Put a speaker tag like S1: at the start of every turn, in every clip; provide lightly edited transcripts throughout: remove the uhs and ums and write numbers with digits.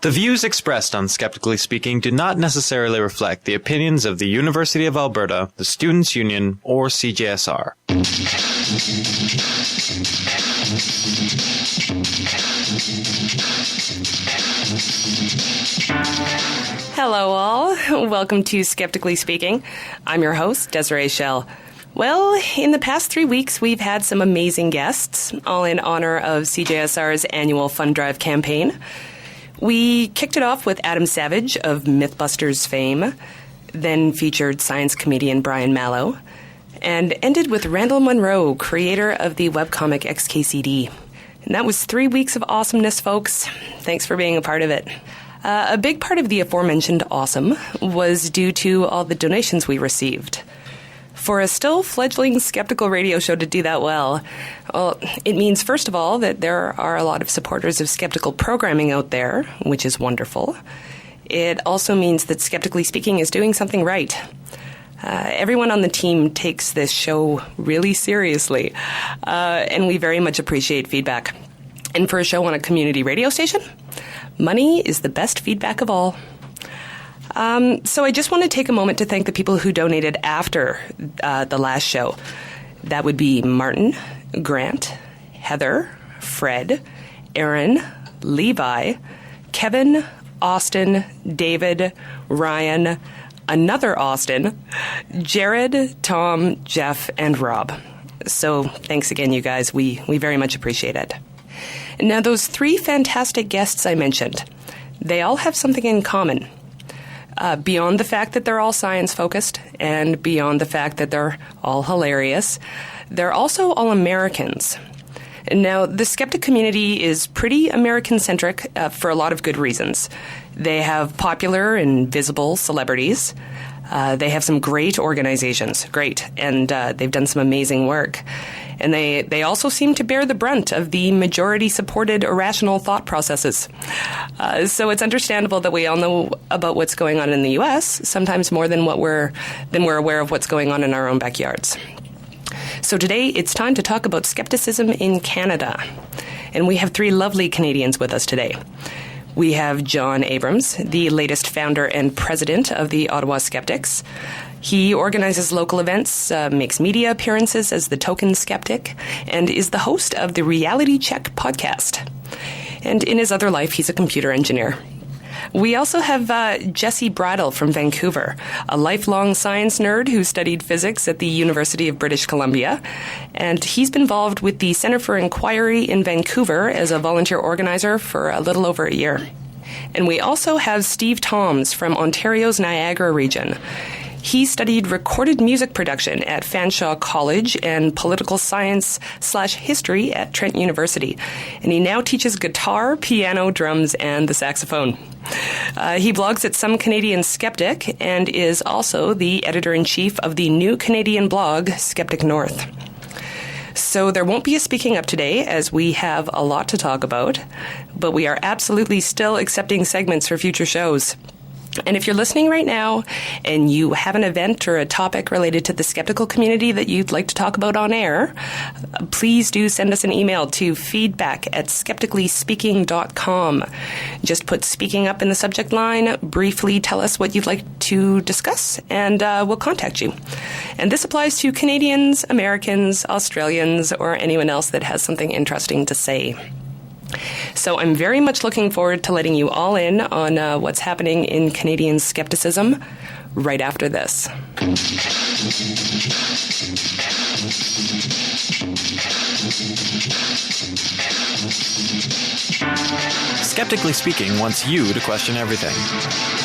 S1: The views expressed on Skeptically Speaking do not necessarily reflect the opinions of the University of Alberta, the Students' Union, or CJSR.
S2: Hello all, welcome to Skeptically Speaking. I'm your host, Desiree Schell. Well, in the past 3 weeks, we've had some amazing guests, all in honor of CJSR's annual Fund Drive campaign. We kicked it off with Adam Savage of Mythbusters fame, then featured science comedian Brian Mallow, and ended with Randall Munroe, creator of the webcomic XKCD. And that was 3 weeks of awesomeness, folks. Thanks for being a part of it. A big part of the aforementioned awesome was due to all the donations we received. For a still fledgling skeptical radio show to do that well, it means, first of all, that there are a lot of supporters of skeptical programming out there, which is wonderful. It also means that Skeptically Speaking is doing something right. Everyone on the team takes this show really seriously, and we very much appreciate feedback. And for a show on a community radio station, money is the best feedback of all. So I just want to take a moment to thank the people who donated after the last show. That would be Martin, Grant, Heather, Fred, Aaron, Levi, Kevin, Austin, David, Ryan, another Austin, Jared, Tom, Jeff, and Rob. So thanks again, you guys. We very much appreciate it. Now, those 3 fantastic guests I mentioned, they all have something in common. Beyond the fact that they're all science-focused and beyond the fact that they're all hilarious, they're also all Americans. Now, the skeptic community is pretty American-centric for a lot of good reasons. They have popular and visible celebrities. They have some great organizations, and they've done some amazing work. And they also seem to bear the brunt of the majority-supported irrational thought processes. So it's understandable that we all know about what's going on in the U.S., sometimes more than we're aware of what's going on in our own backyards. So today, it's time to talk about skepticism in Canada. And we have 3 lovely Canadians with us today. We have John Abrams, the latest founder and president of the Ottawa Skeptics. He organizes local events, makes media appearances as the token skeptic, and is the host of the Reality Check podcast. And in his other life, he's a computer engineer. We also have Jesse Brydle from Vancouver, a lifelong science nerd who studied physics at the University of British Columbia, and he's been involved with the Centre for Inquiry in Vancouver as a volunteer organizer for a little over a year. And we also have Steve Thoms from Ontario's Niagara region. He studied recorded music production at Fanshawe College and political science/history at Trent University. And he now teaches guitar, piano, drums, and the saxophone. He blogs at Some Canadian Skeptic and is also the editor-in-chief of the new Canadian blog, Skeptic North. So there won't be a speaking up today, as we have a lot to talk about, but we are absolutely still accepting segments for future shows. And if you're listening right now and you have an event or a topic related to the skeptical community that you'd like to talk about on air, please do send us an email to feedback@skepticallyspeaking.com. Just put speaking up in the subject line, briefly tell us what you'd like to discuss, and we'll contact you. And this applies to Canadians, Americans, Australians, or anyone else that has something interesting to say. So I'm very much looking forward to letting you all in on what's happening in Canadian skepticism right after this.
S1: Skeptically Speaking wants you to question everything.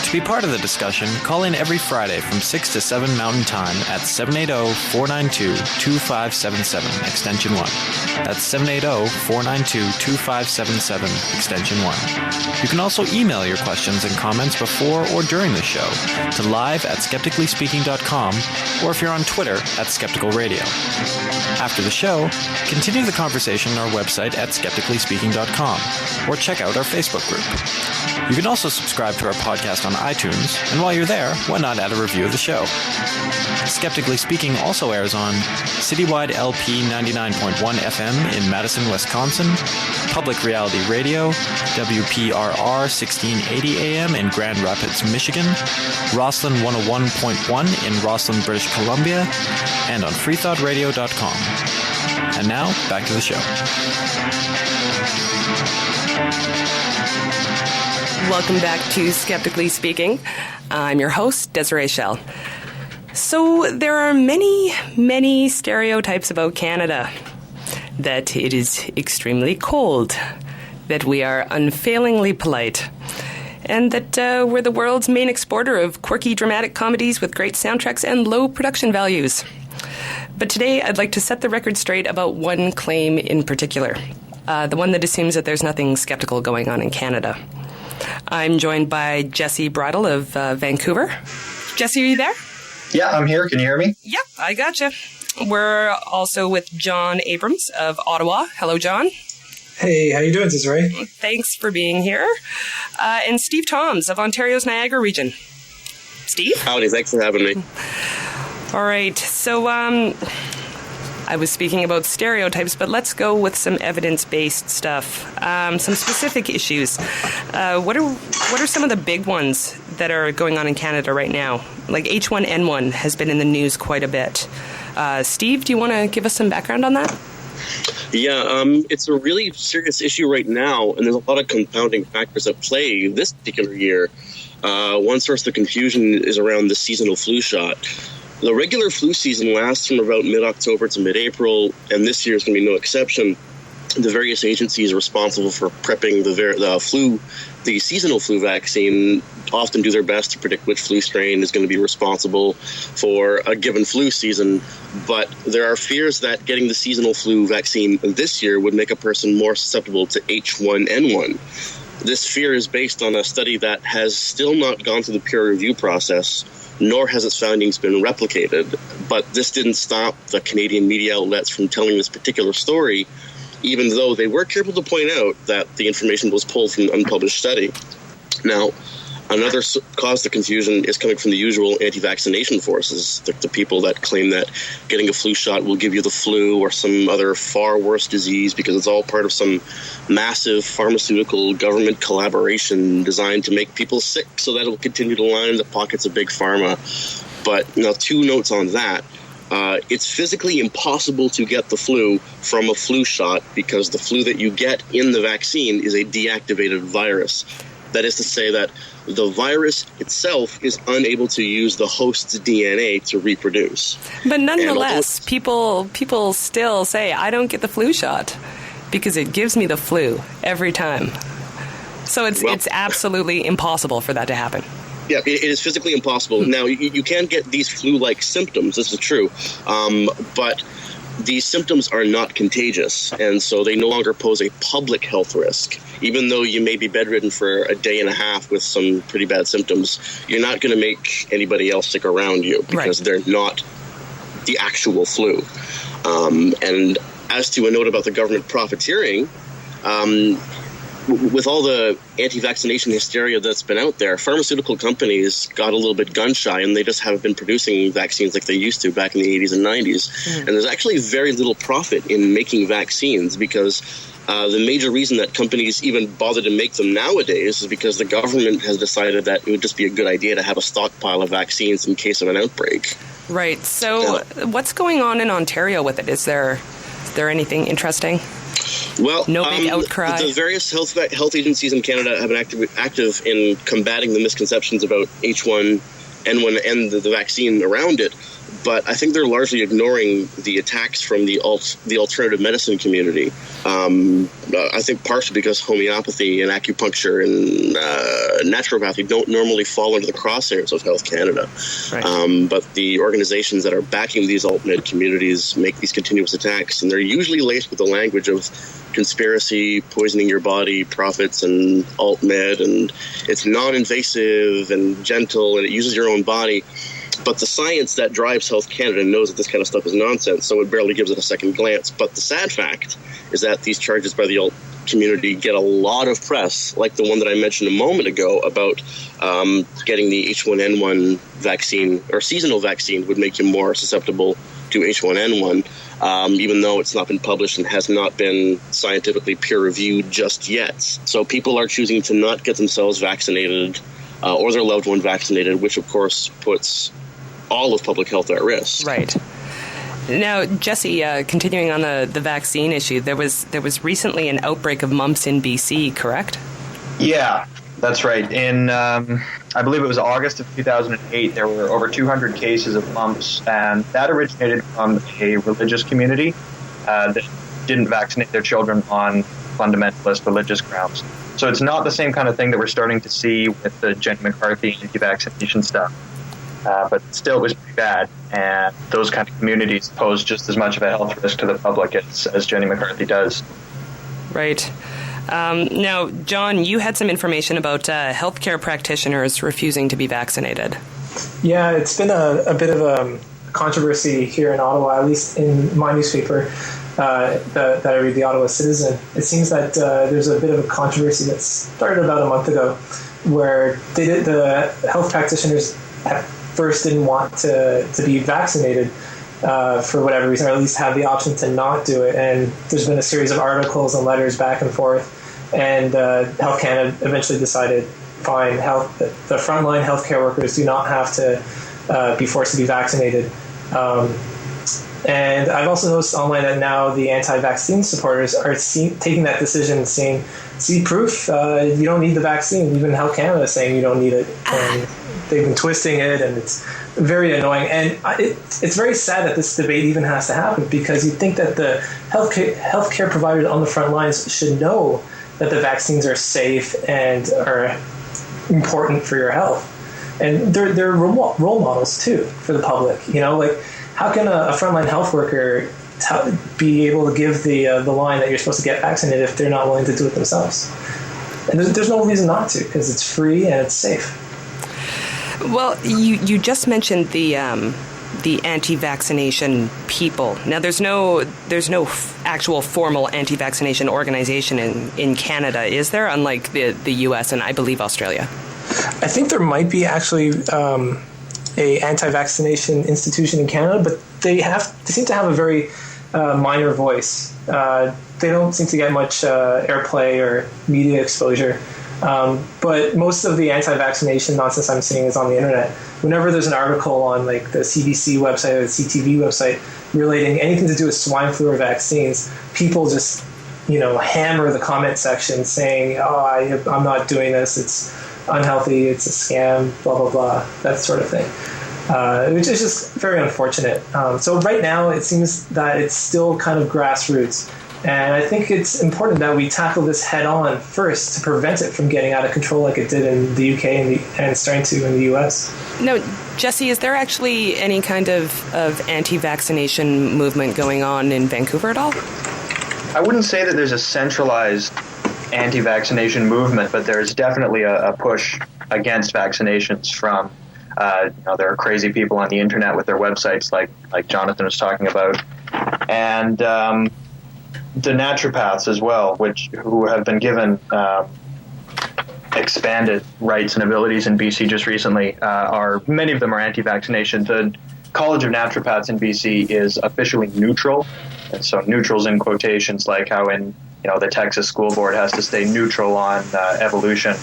S1: To be part of the discussion, call in every Friday from 6 to 7 Mountain Time at 780-492-2577, extension 1. That's 780-492-2577, extension 1. You can also email your questions and comments before or during the show to live@skepticallyspeaking.com, or if you're on Twitter @skepticalradio. After the show, continue the conversation on our website at skepticallyspeaking.com, or check out our Facebook group. You can also subscribe to our podcast on iTunes, and while you're there, why not add a review of the show? Skeptically Speaking also airs on Citywide LP 99.1 FM in Madison, Wisconsin, Public Reality Radio, WPRR 1680 AM in Grand Rapids, Michigan, Roslyn 101.1 in Roslyn, British Columbia, and on freethoughtradio.com. And now, back to the show.
S2: Welcome back to Skeptically Speaking. I'm your host, Desiree Schell. So there are many, many stereotypes about Canada. That it is extremely cold, that we are unfailingly polite, and that we're the world's main exporter of quirky dramatic comedies with great soundtracks and low production values. But today I'd like to set the record straight about one claim in particular, the one that assumes that there's nothing skeptical going on in Canada. I'm joined by Jesse Brydle of Vancouver. Jesse, are you there?
S3: Yeah, I'm here. Can you hear me?
S2: Yep, I gotcha. We're also with John Abrams of Ottawa. Hello, John.
S4: Hey, how you doing, Desiree?
S2: Thanks for being here. And Steve Thoms of Ontario's Niagara region. Steve?
S5: Howdy, thanks for having me.
S2: All right, so I was speaking about stereotypes, but let's go with some evidence-based stuff, some specific issues. What are some of the big ones that are going on in Canada right now? Like H1N1 has been in the news quite a bit. Steve, do you want to give us some background on that?
S5: Yeah, it's a really serious issue right now, and there's a lot of compounding factors at play this particular year. One source of the confusion is around the seasonal flu shot. The regular flu season lasts from about mid-October to mid-April, and this year is going to be no exception. The various agencies responsible for prepping the seasonal flu vaccine often do their best to predict which flu strain is going to be responsible for a given flu season. But there are fears that getting the seasonal flu vaccine this year would make a person more susceptible to H1N1. This fear is based on a study that has still not gone through the peer review process, nor has its findings been replicated. But this didn't stop the Canadian media outlets from telling this particular story, even though they were careful to point out that the information was pulled from an unpublished study. Now, another cause of confusion is coming from the usual anti-vaccination forces, the people that claim that getting a flu shot will give you the flu or some other far worse disease because it's all part of some massive pharmaceutical government collaboration designed to make people sick so that it will continue to line the pockets of big pharma. But now, two notes on that. It's physically impossible to get the flu from a flu shot because the flu that you get in the vaccine is a deactivated virus. That is to say that the virus itself is unable to use the host's DNA to reproduce. But
S2: nonetheless, people still say, I don't get the flu shot because it gives me the flu every time. So it's absolutely impossible for that to happen.
S5: Yeah, it is physically impossible. Now, you can get these flu-like symptoms, this is true, but these symptoms are not contagious, and so they no longer pose a public health risk. Even though you may be bedridden for a day and a half with some pretty bad symptoms, you're not going to make anybody else sick around you because they're not the actual flu. And as to a note about the government profiteering, with all the anti-vaccination hysteria that's been out there, pharmaceutical companies got a little bit gun-shy, and they just haven't been producing vaccines like they used to back in the 80s and 90s. And there's actually very little profit in making vaccines because the major reason that companies even bother to make them nowadays is because the government has decided that it would just be a good idea to have a stockpile of vaccines in case of an outbreak.
S2: Right. So what's going on in Ontario with it? Is there anything interesting?
S5: Well,
S2: no big outcry.
S5: The various health agencies in Canada have been active in combating the misconceptions about H1N1 and the vaccine around it. But I think they're largely ignoring the attacks from the alternative medicine community. I think partially because homeopathy and acupuncture and naturopathy don't normally fall into the crosshairs of Health Canada. Right. But the organizations that are backing these alt-med communities make these continuous attacks, and they're usually laced with the language of conspiracy, poisoning your body, profits, and alt-med, and it's non-invasive and gentle, and it uses your own body. But the science that drives Health Canada knows that this kind of stuff is nonsense, so it barely gives it a second glance. But the sad fact is that these charges by the alt community get a lot of press, like the one that I mentioned a moment ago about getting the H1N1 vaccine or seasonal vaccine would make you more susceptible to H1N1, even though it's not been published and has not been scientifically peer-reviewed just yet. So people are choosing to not get themselves vaccinated or their loved one vaccinated, which, of course, puts all of public health at risk.
S2: Right. Now, Jesse, continuing on the vaccine issue, there was recently an outbreak of mumps in BC, correct?
S3: Yeah, that's right. In, I believe it was August of 2008, there were over 200 cases of mumps, and that originated from a religious community that didn't vaccinate their children on fundamentalist religious grounds. So it's not the same kind of thing that we're starting to see with the Jenny McCarthy anti-vaccination stuff. But still, it was pretty bad, and those kind of communities pose just as much of a health risk to the public as Jenny McCarthy does.
S2: Right. Now, John, you had some information about healthcare practitioners refusing to be vaccinated.
S4: Yeah, it's been a bit of a controversy here in Ottawa, at least in my newspaper that I read, the Ottawa Citizen. It seems that there's a bit of a controversy that started about a month ago, where the health practitioners first didn't want to be vaccinated for whatever reason, or at least have the option to not do it. And there's been a series of articles and letters back and forth. And Health Canada eventually decided, fine, the frontline healthcare workers do not have to be forced to be vaccinated. And I've also noticed online that now the anti-vaccine supporters are taking that decision, saying, see proof, you don't need the vaccine. Even Health Canada is saying you don't need it. And they've been twisting it, and it's very annoying. And it's very sad that this debate even has to happen, because you'd think that the healthcare providers on the front lines should know that the vaccines are safe and are important for your health. And they're role models, too, for the public. You know, like, how can a frontline health worker be able to give the line that you're supposed to get vaccinated if they're not willing to do it themselves? And there's no reason not to, because it's free and it's safe.
S2: Well, you just mentioned the anti-vaccination people. Now, there's no actual formal anti-vaccination organization in Canada, is there? Unlike the U.S. and I believe Australia.
S4: I think there might be actually a anti-vaccination institution in Canada, but they seem to have a very minor voice. They don't seem to get much airplay or media exposure. But most of the anti-vaccination nonsense I'm seeing is on the internet. Whenever there's an article on like the CBC website or the CTV website relating anything to do with swine flu or vaccines, people just, hammer the comment section saying, I'm not doing this, it's unhealthy, it's a scam, blah, blah, blah, that sort of thing. Which is just very unfortunate. So right now it seems that it's still kind of grassroots. And I think it's important that we tackle this head on first to prevent it from getting out of control like it did in the UK and starting to in the US.
S2: No, Jesse, is there actually any kind of anti-vaccination movement going on in Vancouver at all?
S3: I wouldn't say that there's a centralized anti-vaccination movement, but there's definitely a push against vaccinations from, there are crazy people on the internet with their websites like Jonathan was talking about. And the naturopaths as well, who have been given expanded rights and abilities in BC just recently, many of them are anti-vaccination. The College of Naturopaths in BC is officially neutral, and so neutral's in quotations, like how in the Texas school board has to stay neutral on evolution.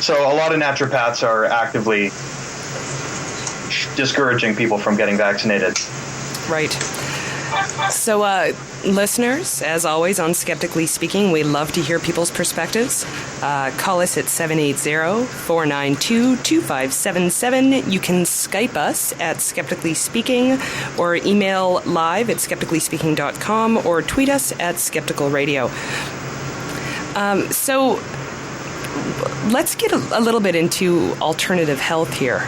S3: So a lot of naturopaths are actively discouraging people from getting vaccinated.
S2: Right. So, listeners, as always on Skeptically Speaking, we love to hear people's perspectives. Call us at 780-492-2577. You can Skype us at Skeptically Speaking, or email live at skepticallyspeaking.com, or tweet us at Skeptical Radio. So, let's get a little bit into alternative health here,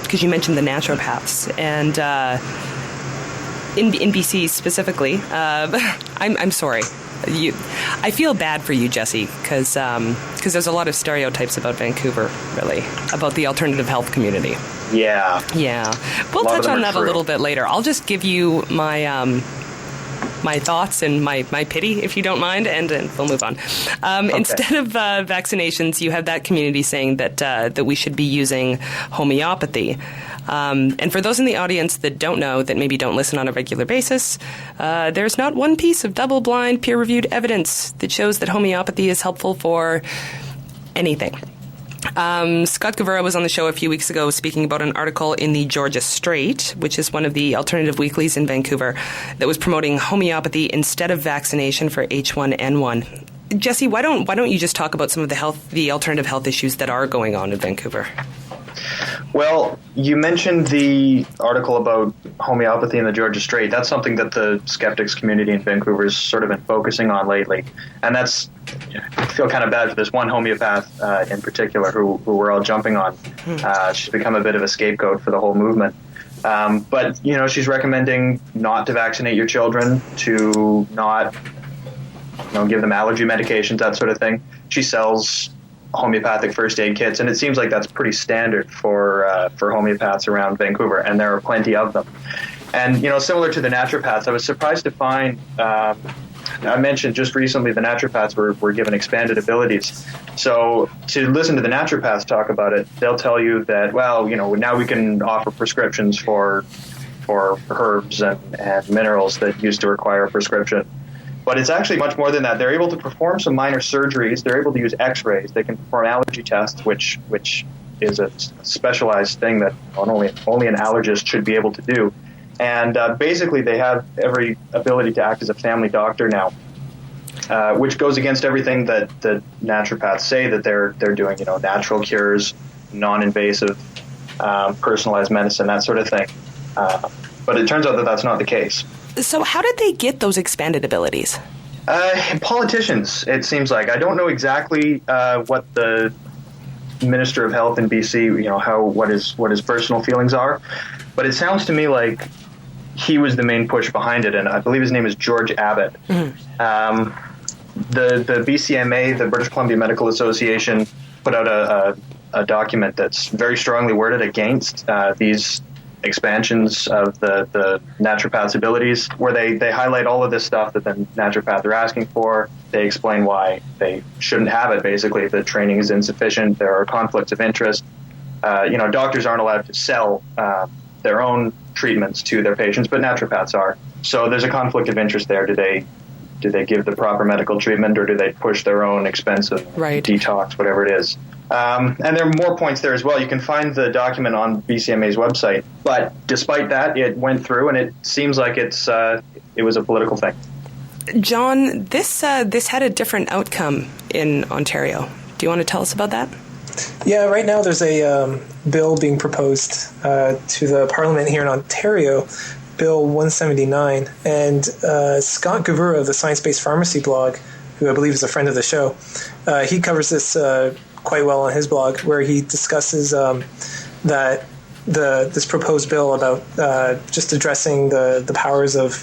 S2: because you mentioned the naturopaths, and in BC specifically, I'm sorry. I feel bad for you, Jesse, because there's a lot of stereotypes about Vancouver, really, about the alternative health community.
S3: Yeah.
S2: Yeah. We'll touch on that a little bit later. I'll just give you my my thoughts and my pity, if you don't mind, and we'll move on. Okay. Instead of vaccinations, you have that community saying that we should be using homeopathy. And for those in the audience that don't know, that maybe don't listen on a regular basis, there's not one piece of double-blind, peer-reviewed evidence that shows that homeopathy is helpful for anything. Scott Gavura was on the show a few weeks ago speaking about an article in the Georgia Straight, which is one of the alternative weeklies in Vancouver, that was promoting homeopathy instead of vaccination for H1N1. Jesse, why don't you just talk about some of the alternative health issues that are going on in Vancouver?
S3: Well, you mentioned the article about homeopathy in the Georgia Straight. That's something that the skeptics community in Vancouver has sort of been focusing on lately. And I feel kind of bad for this one homeopath in particular who we're all jumping on. She's become a bit of a scapegoat for the whole movement. But, she's recommending not to vaccinate your children, to not give them allergy medications, that sort of thing. She sells homeopathic first aid kits, and it seems like that's pretty standard for homeopaths around Vancouver, and there are plenty of them. And similar to the naturopaths, I was surprised to find I mentioned just recently the naturopaths were given expanded abilities. So to listen to the naturopaths talk about it, they'll tell you that, now we can offer prescriptions for herbs and minerals that used to require a prescription. But it's actually much more than that. They're able to perform some minor surgeries. They're able to use X-rays. They can perform allergy tests, which is a specialized thing that only an allergist should be able to do. And basically, they have every ability to act as a family doctor now, which goes against everything that the naturopaths say that they're doing. Natural cures, non-invasive, personalized medicine, that sort of thing. But it turns out that that's not the case.
S2: So how did they get those expanded abilities?
S3: Politicians, it seems like. I don't know exactly what the Minister of Health in BC, what his personal feelings are, but it sounds to me like he was the main push behind it, and I believe his name is George Abbott. Mm-hmm. The BCMA, the British Columbia Medical Association, put out a document that's very strongly worded against these expansions of the naturopath's abilities, where they highlight all of this stuff that the naturopaths are asking for. They explain why they shouldn't have it, basically. The training is insufficient. There are conflicts of interest. Doctors aren't allowed to sell their own treatments to their patients, but naturopaths are. So there's a conflict of interest there. Do they give the proper medical treatment, or do they push their own expensive detox, whatever it is? And there are more points there as well. You can find the document on BCMA's website. But despite that, it went through, and it seems like it was a political thing.
S2: John, this had a different outcome in Ontario. Do you want to tell us about that?
S4: Yeah, right now there's a bill being proposed to the Parliament here in Ontario, Bill 179, and Scott Gavura of the Science-Based Pharmacy blog, who I believe is a friend of the show, he covers this quite well on his blog, where he discusses that this proposed bill about just addressing the powers of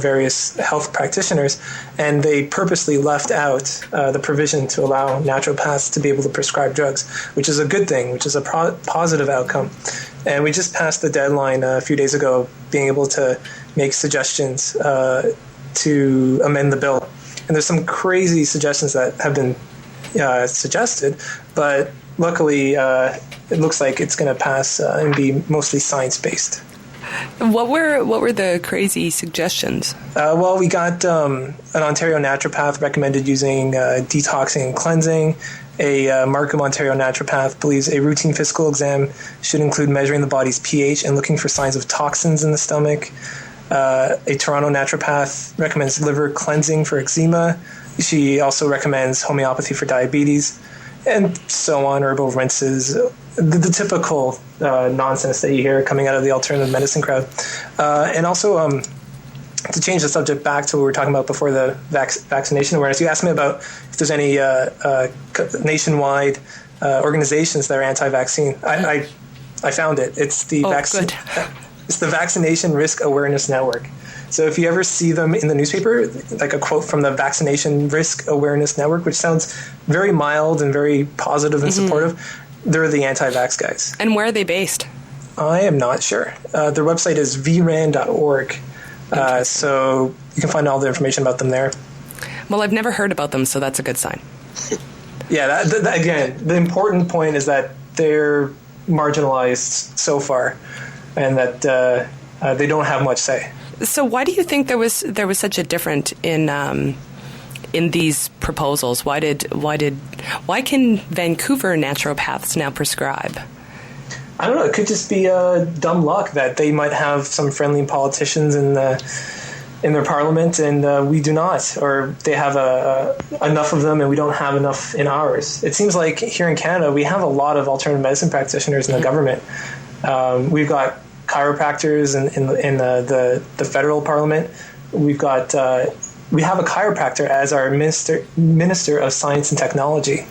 S4: various health practitioners, and they purposely left out the provision to allow naturopaths to be able to prescribe drugs, which is a good thing, which is a positive outcome. And we just passed the deadline a few days ago, being able to make suggestions to amend the bill. And there's some crazy suggestions that have been suggested, but luckily it looks like it's going to pass and be mostly science-based.
S2: What were the crazy suggestions?
S4: Well, we got an Ontario naturopath recommended using detoxing and cleansing. A Markham, Ontario naturopath believes a routine physical exam should include measuring the body's pH and looking for signs of toxins in the stomach. A Toronto naturopath recommends liver cleansing for eczema. She also recommends homeopathy for diabetes, and so on, herbal rinses, the typical nonsense that you hear coming out of the alternative medicine crowd. And also, to change the subject back to what we were talking about before, the vaccination awareness, you asked me about if there's any nationwide organizations that are anti-vaccine. I found it. It's the It's the Vaccination Risk Awareness Network. So if you ever see them in the newspaper, like a quote from the Vaccination Risk Awareness Network, which sounds very mild and very positive and supportive, they're the anti-vax guys.
S2: And where are they based?
S4: I am not sure. Their website is vran.org. So you can find all the information about them there.
S2: Well, I've never heard about them, so that's a good sign.
S4: Yeah, again, the important point is that they're marginalized so far, and that they don't have much say.
S2: So why do you think there was such a difference in these proposals? Why can Vancouver naturopaths now prescribe?
S4: I don't know. It could just be dumb luck that they might have some friendly politicians in their parliament, and we do not, or they have enough of them, and we don't have enough in ours. It seems like here in Canada, we have a lot of alternative medicine practitioners in the government. We've got chiropractors in the federal parliament. We have a chiropractor as our minister of science and technology,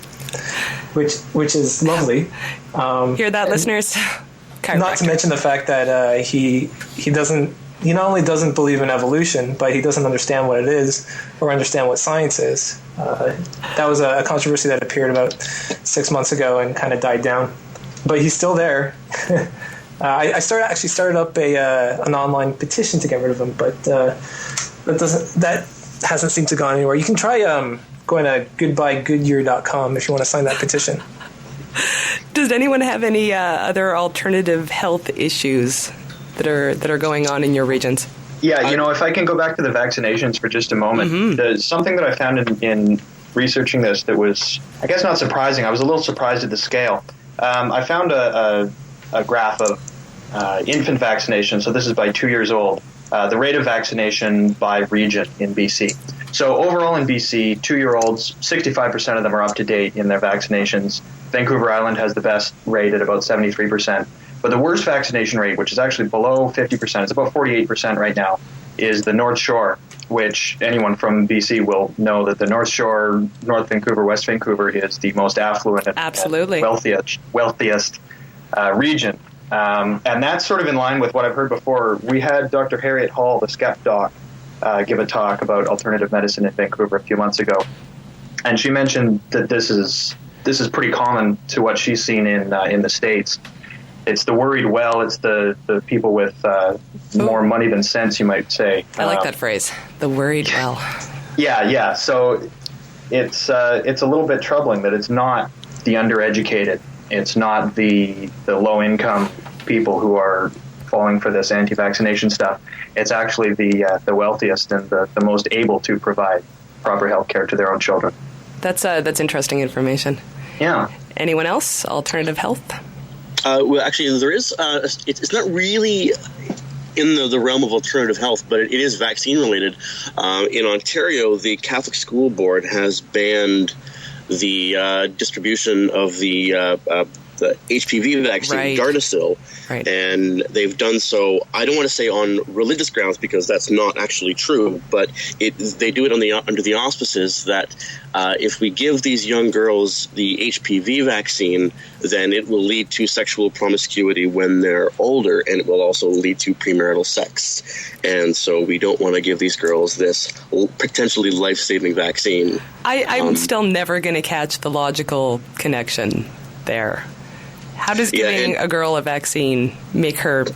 S4: which is lovely.
S2: Hear that, listeners?
S4: Not to mention the fact that he doesn't. He not only doesn't believe in evolution, but he doesn't understand what it is or understand what science is. That was a controversy that appeared about 6 months ago and kind of died down. But he's still there. I started up an online petition to get rid of him, but that hasn't seemed to go anywhere. You can try going to goodbyegoodyear.com if you want to sign that petition.
S2: Does anyone have any other alternative health issues that are going on in your regions?
S3: Yeah, if I can go back to the vaccinations for just a moment, there's something that I found in researching this that was, I guess, not surprising. I was a little surprised at the scale. I found a graph of infant vaccination, so this is by 2 years old, the rate of vaccination by region in BC. So overall in BC, 2-year-olds, 65% of them are up to date in their vaccinations. Vancouver Island has the best rate at about 73%. But the worst vaccination rate, which is actually below 50%, it's about 48% right now, is the North Shore, which anyone from BC will know that the North Shore, North Vancouver, West Vancouver is the most affluent and wealthiest region. And that's sort of in line with what I've heard before. We had Dr. Harriet Hall, the Skep Doc, give a talk about alternative medicine in Vancouver a few months ago. And she mentioned that this is pretty common to what she's seen in the States. It's the worried well. It's the people with more money than sense, you might say.
S2: I like that phrase, the worried well.
S3: Yeah. So it's a little bit troubling that it's not the undereducated. It's not the low-income people who are falling for this anti-vaccination stuff. It's actually the wealthiest and the most able to provide proper health care to their own children.
S2: That's interesting information.
S3: Yeah.
S2: Anyone else? Alternative health?
S5: Well, actually, there is. It's not really in the realm of alternative health, but it is vaccine related. In Ontario, the Catholic School Board has banned the distribution of the HPV vaccine, Gardasil, and they've done so. I don't want to say on religious grounds because that's not actually true, but they do it under the auspices that if we give these young girls the HPV vaccine, then it will lead to sexual promiscuity when they're older, and it will also lead to premarital sex. And so we don't want to give these girls this potentially life-saving vaccine.
S2: I'm still never going to catch the logical connection there. How does giving a girl a vaccine make her?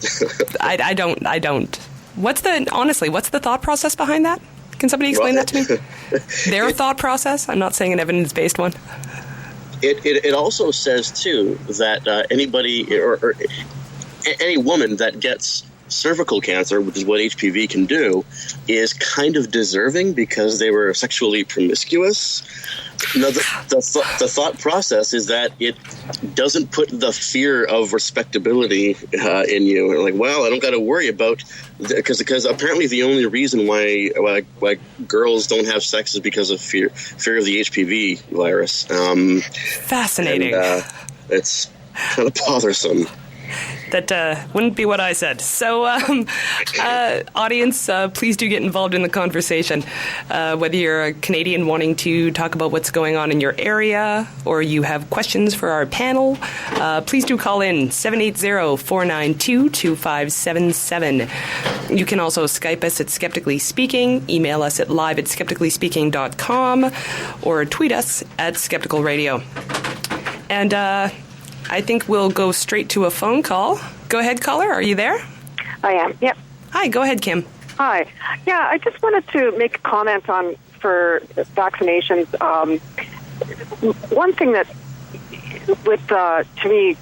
S2: I don't. What's the thought process behind that? Can somebody explain that to me? Their thought process? I'm not saying an evidence-based one.
S5: It also says too that anybody or any woman that gets cervical cancer, which is what HPV can do, is kind of deserving because they were sexually promiscuous. Now, the thought process is that it doesn't put the fear of respectability in you. Like, well, I don't got to worry about because apparently the only reason why girls don't have sex is because of fear of the HPV virus.
S2: Fascinating.
S5: And, it's kind of bothersome.
S2: That wouldn't be what I said. So, audience, please do get involved in the conversation. Whether you're a Canadian wanting to talk about what's going on in your area or you have questions for our panel, please do call in 780-492-2577. You can also Skype us at Skeptically Speaking, email us at live@skepticallyspeaking.com, or tweet us at Skeptical Radio. And I think we'll go straight to a phone call. Go ahead, caller. Are you there?
S6: I am. Yep.
S2: Hi. Go ahead, Kim.
S6: Hi. Yeah, I just wanted to make a comment for vaccinations. One thing that, to me,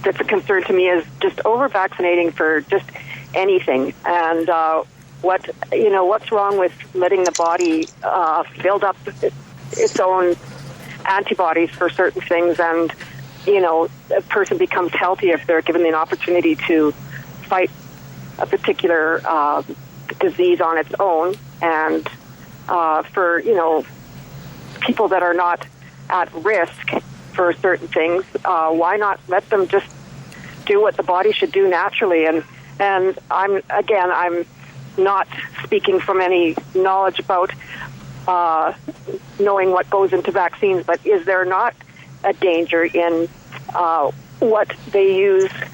S6: that's a concern to me is just over-vaccinating for just anything. And what's wrong with letting the body build up its own antibodies for certain things, and a person becomes healthy if they're given an opportunity to fight a particular disease on its own. And for people that are not at risk for certain things, why not let them just do what the body should do naturally? And I'm not speaking from any knowledge about knowing what goes into vaccines, but is there not a danger in what they use to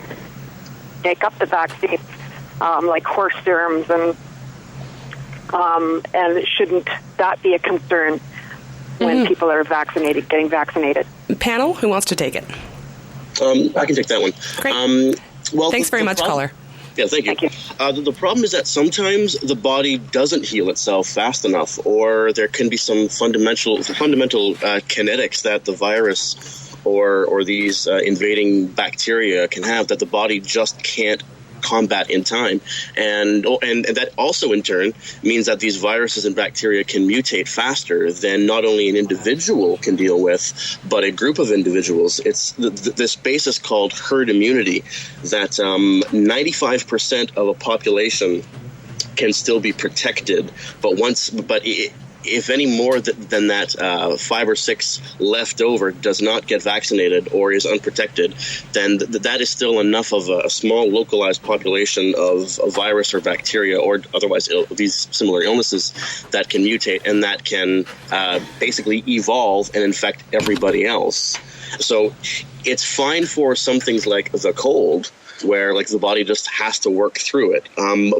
S6: make up the vaccine, like horse serums, and shouldn't that be a concern when people are getting vaccinated?
S2: Panel, who wants to take it?
S5: I can take that one.
S2: Great.
S5: Well,
S2: thanks very much, caller.
S5: Yeah, thank you. The problem is that sometimes the body doesn't heal itself fast enough, or there can be some fundamental kinetics that the virus or these invading bacteria can have that the body just can't combat in time, and that also in turn means that these viruses and bacteria can mutate faster than not only an individual can deal with, but a group of individuals. It's this basis called herd immunity, that 95% of a population can still be protected, but if any more than that 5 or 6 left over does not get vaccinated or is unprotected, then that is still enough of a small localized population of a virus or bacteria or otherwise these similar illnesses that can mutate and that can basically evolve and infect everybody else. So it's fine for some things like the cold, where like the body just has to work through it.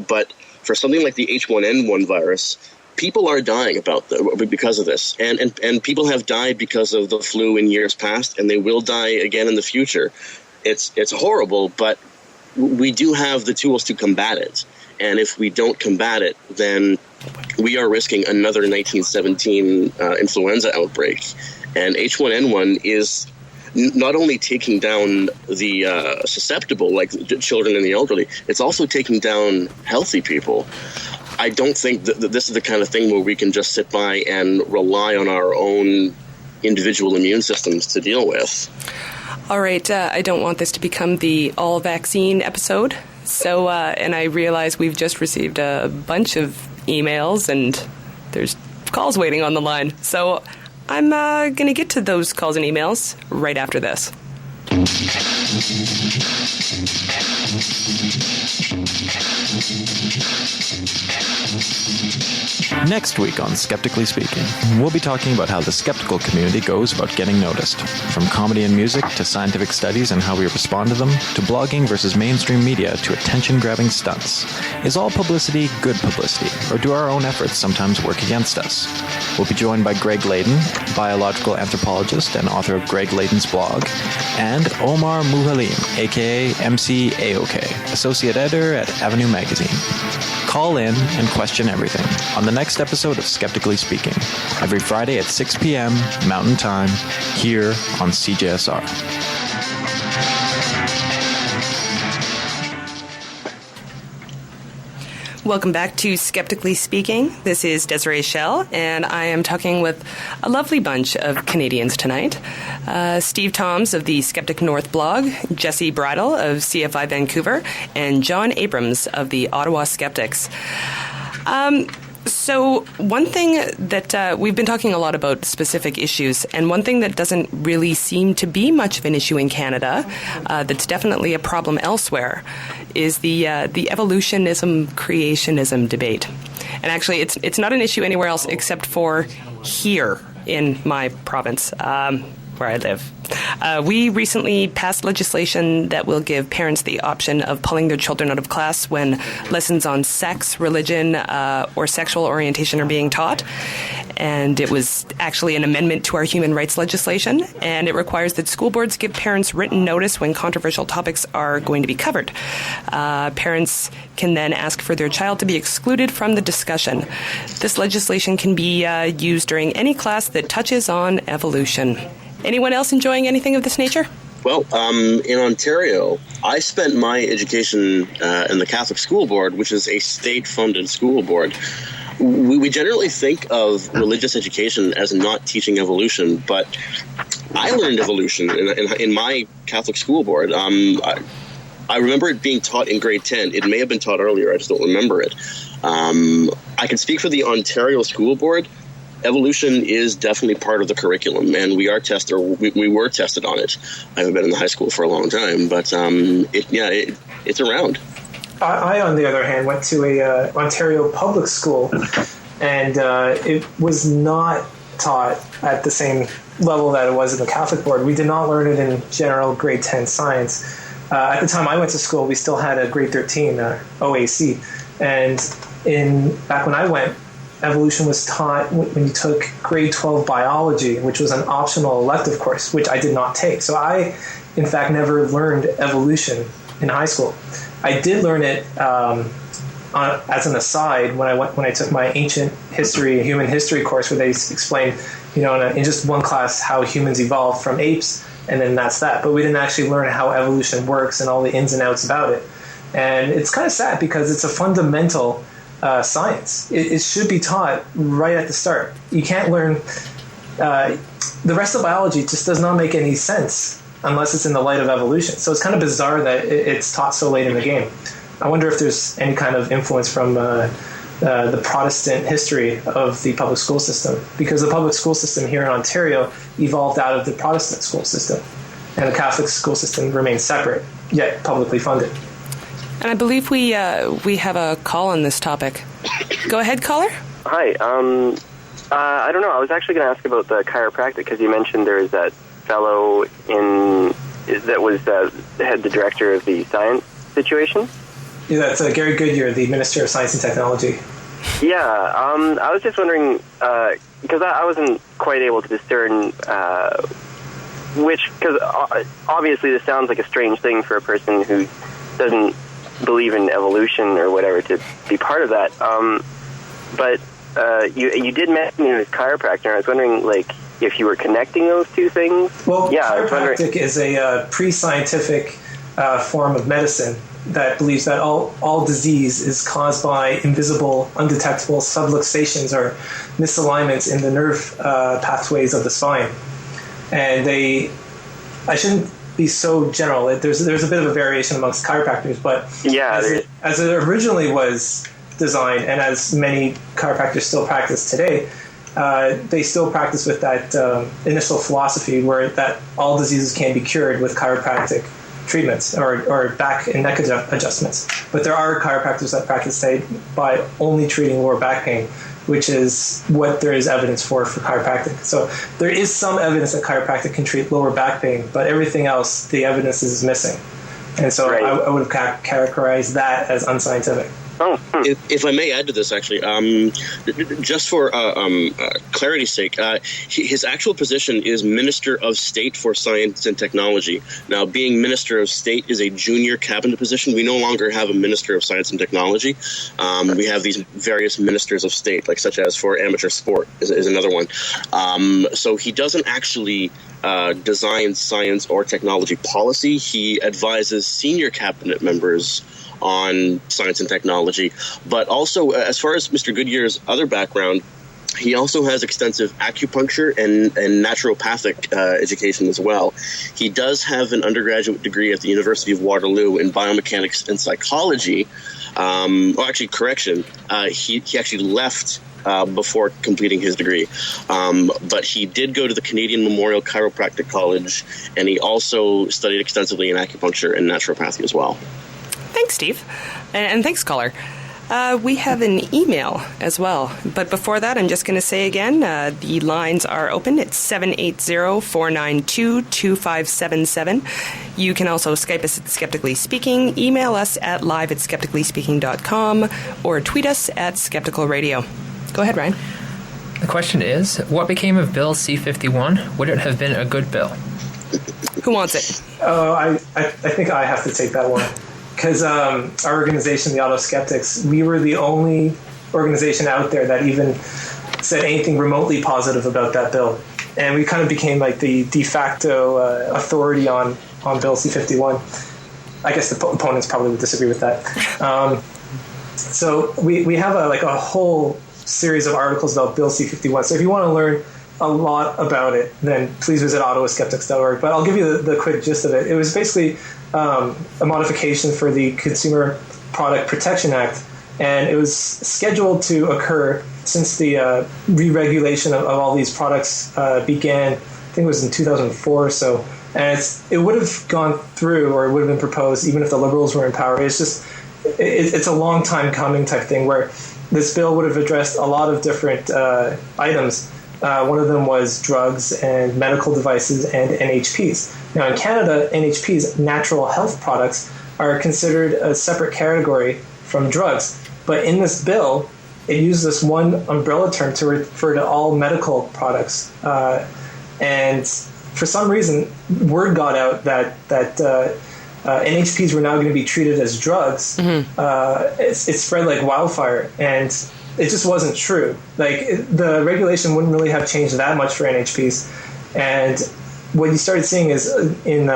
S5: But for something like the H1N1 virus, people are dying because of this, and people have died because of the flu in years past, and they will die again in the future. It's horrible, but we do have the tools to combat it. And if we don't combat it, then we are risking another 1917 influenza outbreak. And H1N1 is not only taking down the susceptible, like children and the elderly, it's also taking down healthy people. I don't think that this is the kind of thing where we can just sit by and rely on our own individual immune systems to deal with.
S2: All right, I don't want this to become the all-vaccine episode. So, and I realize we've just received a bunch of emails and there's calls waiting on the line. So I'm going to get to those calls and emails right after this.
S1: Next week on Skeptically Speaking, we'll be talking about how the skeptical community goes about getting noticed. From comedy and music to scientific studies and how we respond to them, to blogging versus mainstream media to attention-grabbing stunts. Is all publicity good publicity, or do our own efforts sometimes work against us? We'll be joined by Greg Layden, biological anthropologist and author of Greg Layden's blog, and Omar Muhalim, aka MC AOK, associate editor at Avenue Magazine. Call in and question everything on the next episode of Skeptically Speaking, every Friday at 6 p.m. Mountain Time, here on CJSR.
S2: Welcome back to Skeptically Speaking. This is Desiree Schell, and I am talking with a lovely bunch of Canadians tonight. Steve Thoms of the Skeptic North blog, Jesse Brydle of CFI Vancouver, and John Abrams of the Ottawa Skeptics. So one thing that we've been talking a lot about specific issues, and one thing that doesn't really seem to be much of an issue in Canada, that's definitely a problem elsewhere, is the evolutionism creationism debate. And actually, it's not an issue anywhere else except for here in my province, where I live. We recently passed legislation that will give parents the option of pulling their children out of class when lessons on sex, religion, or sexual orientation are being taught. And it was actually an amendment to our human rights legislation, and it requires that school boards give parents written notice when controversial topics are going to be covered. Parents can then ask for their child to be excluded from the discussion. This legislation can be used during any class that touches on evolution. Anyone else enjoying anything of this nature?
S5: Well, in Ontario, I spent my education in the Catholic School Board, which is a state-funded school board. We generally think of religious education as not teaching evolution, but I learned evolution in my Catholic school board. I remember it being taught in grade 10. It may have been taught earlier. I just don't remember it. I can speak for the Ontario School Board. Evolution is definitely part of the curriculum, and we were tested on it. I haven't been in the high school for a long time, but it's around.
S4: I, on the other hand, went to a Ontario public school, and it was not taught at the same level that it was in the Catholic board. We did not learn it in general grade 10 science. At the time I went to school, we still had a grade 13 OAC, and back when I went, evolution was taught when you took grade 12 biology, which was an optional elective course, which I did not take. So I, in fact, never learned evolution in high school. I did learn it as an aside when I took my ancient history, human history course, where they explained, in just one class how humans evolved from apes, and then that's that. But we didn't actually learn how evolution works and all the ins and outs about it. And it's kind of sad because it's a fundamental science. It should be taught right at the start. You can't learn the rest of biology just does not make any sense unless it's in the light of evolution. So it's kind of bizarre that it's taught so late in the game. I wonder if there's any kind of influence from the Protestant history of the public school system, because the public school system here in Ontario evolved out of the Protestant school system, and the Catholic school system remains separate, yet publicly funded.
S2: And I believe we have a call on this topic. Go ahead, caller.
S7: Hi. I don't know. I was actually going to ask about the chiropractic, because you mentioned there is that fellow that was the director of the science situation.
S4: Yeah, that's Gary Goodyear, the Minister of Science and Technology.
S7: Yeah. I was just wondering, because I wasn't quite able to discern because obviously this sounds like a strange thing for a person who doesn't believe in evolution or whatever to be part of that. But you did mention he was chiropractor, and I was wondering, if you were connecting those two things.
S4: Well, yeah, chiropractic is a pre-scientific form of medicine that believes that all disease is caused by invisible, undetectable subluxations or misalignments in the nerve pathways of the spine. And I shouldn't be so general. There's a bit of a variation amongst chiropractors, but as it originally was designed, and as many chiropractors still practice today, they still practice with that initial philosophy where that all diseases can be cured with chiropractic treatments or back and neck adjustments. But there are chiropractors that practice by only treating lower back pain, which is what there is evidence for chiropractic. So there is some evidence that chiropractic can treat lower back pain, but everything else, the evidence is missing. And so right. I would have characterized that as unscientific.
S5: If I may add to this, actually, just for clarity's sake, his actual position is Minister of State for Science and Technology. Now, being Minister of State is a junior cabinet position. We no longer have a Minister of Science and Technology. We have these various ministers of state, such as for amateur sport is another one. So he doesn't actually design science or technology policy. He advises senior cabinet members on science and technology. But also, as far as Mr. Goodyear's other background, he also has extensive acupuncture and naturopathic education as well. He does have an undergraduate degree at the University of Waterloo in biomechanics and psychology. He actually left before completing his degree. But he did go to the Canadian Memorial Chiropractic College, and he also studied extensively in acupuncture and naturopathy as well.
S2: Thanks, Steve. And thanks, caller. We have an email as well. But before that, I'm just going to say again, the lines are open. It's 780-492-2577. You can also Skype us at Skeptically Speaking, email us at live@skepticallyspeaking.com, or tweet us at Skeptical Radio. Go ahead, Ryan.
S8: The question is, what became of Bill C-51? Would it have been a good bill?
S2: Who wants it?
S4: Oh, I think I have to take that one. Because our organization, the Auto Skeptics, we were the only organization out there that even said anything remotely positive about that bill. And we kind of became like the de facto authority on Bill C-51. I guess the opponents probably would disagree with that. So we have a whole series of articles about Bill C-51. So if you want to learn a lot about it, then please visit ottawaskeptics.org. But I'll give you the quick gist of it. It was basically a modification for the Consumer Product Protection Act, and it was scheduled to occur since the re-regulation of all these products began. I think it was in 2004 or so, and it would have gone through, or it would have been proposed even if the Liberals were in power. It's just it's a long time coming type thing where this bill would have addressed a lot of different items. One of them was drugs and medical devices and NHPs. Now in Canada, NHPs, natural health products, are considered a separate category from drugs. But in this bill, it used this one umbrella term to refer to all medical products. And for some reason, word got out that NHPs were now going to be treated as drugs. Mm-hmm. It spread like wildfire, and it just wasn't true. The regulation wouldn't really have changed that much for NHPs. And what you started seeing is in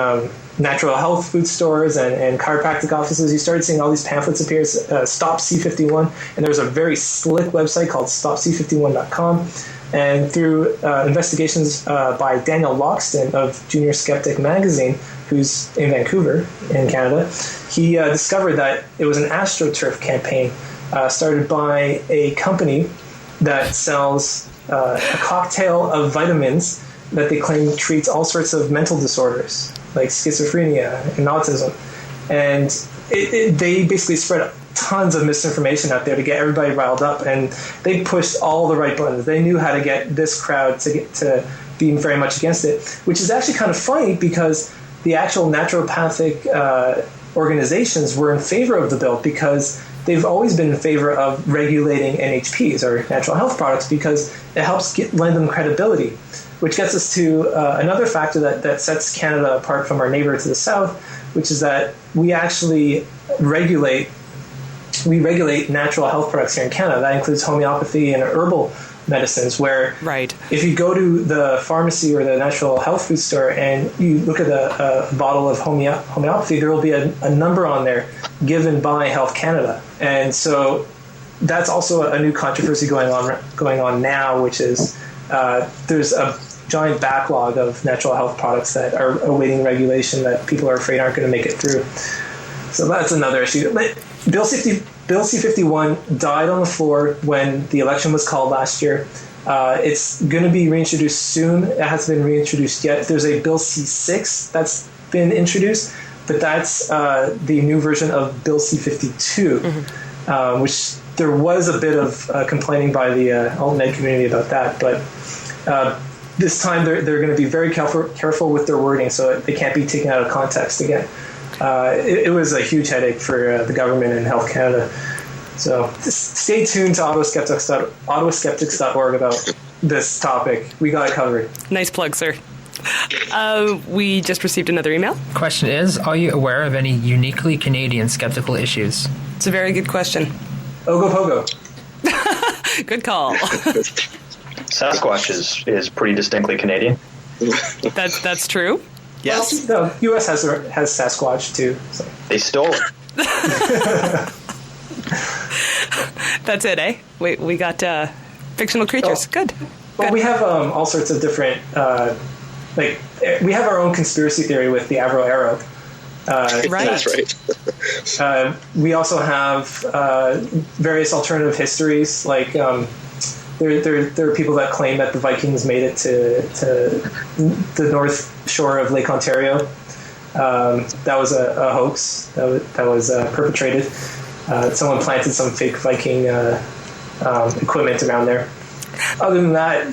S4: natural health food stores and chiropractic offices, you started seeing all these pamphlets appear, Stop C51, and there was a very slick website called StopC51.com. And through investigations by Daniel Loxton of Junior Skeptic magazine, who's in Vancouver in Canada, he discovered that it was an AstroTurf campaign started by a company that sells a cocktail of vitamins that they claim treats all sorts of mental disorders, like schizophrenia and autism. And they basically spread tons of misinformation out there to get everybody riled up, and they pushed all the right buttons. They knew how to get this crowd to be very much against it, which is actually kind of funny because the actual naturopathic organizations were in favor of the bill, because they've always been in favor of regulating NHPs, or natural health products, because it helps lend them credibility, which gets us to another factor that sets Canada apart from our neighbor to the south, which is that we actually regulate natural health products here in Canada. That includes homeopathy and herbal medicines, where if you go to the pharmacy or the natural health food store and you look at a bottle of homeopathy, there will be a number on there given by Health Canada. And so that's also a new controversy going on now, which is there's a giant backlog of natural health products that are awaiting regulation that people are afraid aren't going to make it through. So that's another issue. Bill C-51 died on the floor when the election was called last year. It's going to be reintroduced soon. It hasn't been reintroduced yet. There's a Bill C-6 that's been introduced, but that's the new version of Bill C-52, mm-hmm.
S2: Which
S4: there was a bit of complaining by the alt-Ned community about that, but this time they're going to be very careful with their wording, so they can't be taken out of context again. It was a huge headache for the government and Health Canada. So stay tuned to ottawaskeptics.org about this topic. We got it covered.
S2: Nice plug, sir. We just received another email.
S8: Question is, are you aware of any uniquely Canadian skeptical issues?
S2: It's a very good question.
S4: Ogopogo.
S2: Good call.
S3: Sasquatch is pretty distinctly Canadian.
S2: That's true.
S3: Yes.
S4: Well, the U.S. has Sasquatch too. So.
S3: They stole it.
S2: That's it, eh? We got fictional creatures. Good.
S4: Well, we have all sorts of different. We have our own conspiracy theory with the Avro Arrow.
S2: Right.
S5: That's right.
S4: We also have various alternative histories, like there are people that claim that the Vikings made it to the north shore of Lake Ontario. That was a hoax that was perpetrated. Someone planted some fake Viking equipment around there. Other than that,